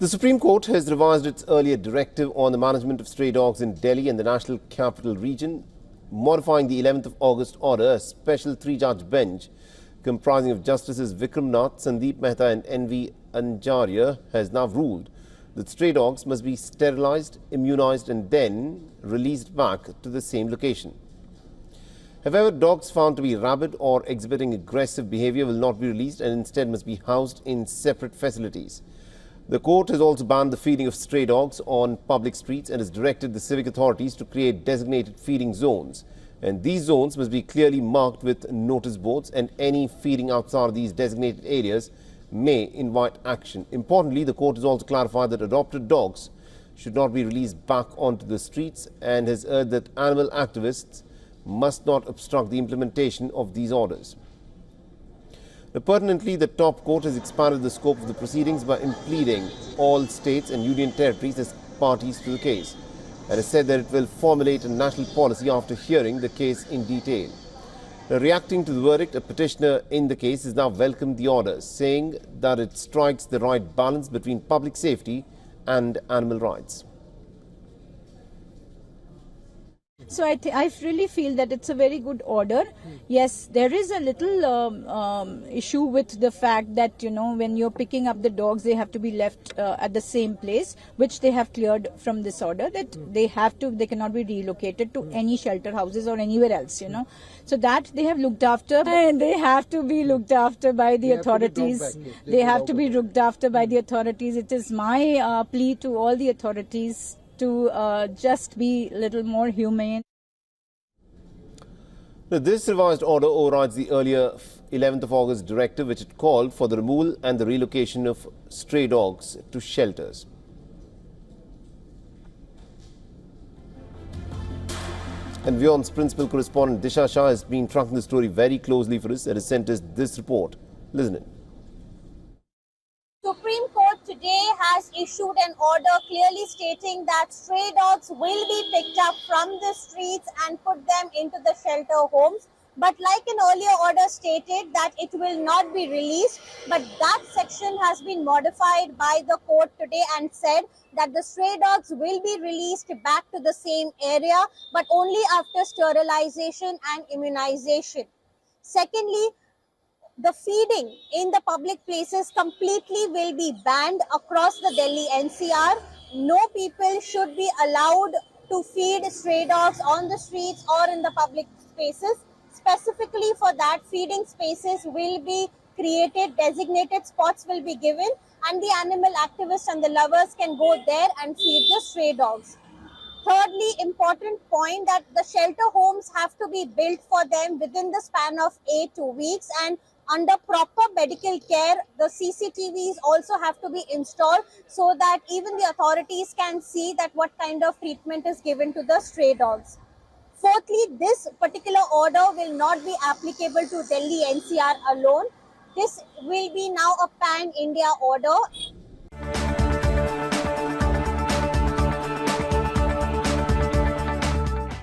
The Supreme Court has revised its earlier directive on the management of stray dogs in Delhi and the National Capital Region, modifying the 11th of August order. A special three-judge bench comprising of Justices Vikram Nath, Sandeep Mehta and N.V. Anjaria has now ruled that stray dogs must be sterilised, immunised and then released back to the same location. However, dogs found to be rabid or exhibiting aggressive behaviour will not be released and instead must be housed in separate facilities. The court has also banned the feeding of stray dogs on public streets and has directed the civic authorities to create designated feeding zones. And these zones must be clearly marked with notice boards, and any feeding outside of these designated areas may invite action. Importantly, the court has also clarified that adopted dogs should not be released back onto the streets and has urged that animal activists must not obstruct the implementation of these orders. Pertinently, the top court has expanded the scope of the proceedings by impleading all states and union territories as parties to the case, and has said that it will formulate a national policy after hearing the case in detail. Reacting to the verdict, a petitioner in the case has now welcomed the order, saying that it strikes the right balance between public safety and animal rights. So I really feel that it's a very good order. Yes, there is a little issue with the fact that, you know, when you're picking up the dogs, they have to be left at the same place, which they have cleared from this order, that they cannot be relocated to any shelter houses or anywhere else, you know. So that they have looked after, and they have to be looked after by the authorities. They have to be looked after by the authorities. It is my plea to all the authorities to just be a little more humane. Now, this revised order overrides the earlier 11th of August directive, which had called for the removal and the relocation of stray dogs to shelters. And WION's principal correspondent Disha Shah has been tracking the story very closely for us and has sent us this report. Listen in. Supreme Court today has issued an order clearly stating that stray dogs will be picked up from the streets and put them into the shelter homes. But like an earlier order stated that it will not be released, but that section has been modified by the court today and said that the stray dogs will be released back to the same area, but only after sterilization and immunization. Secondly, the feeding in the public places completely will be banned across the Delhi-NCR. No people should be allowed to feed stray dogs on the streets or in the public spaces. Specifically for that, feeding spaces will be created, designated spots will be given, and the animal activists and the lovers can go there and feed the stray dogs. Thirdly, important point that the shelter homes have to be built for them within the span of 8 weeks, and under proper medical care, the CCTVs also have to be installed so that even the authorities can see that what kind of treatment is given to the stray dogs. Fourthly, this particular order will not be applicable to Delhi-NCR alone. This will be now a pan-India order.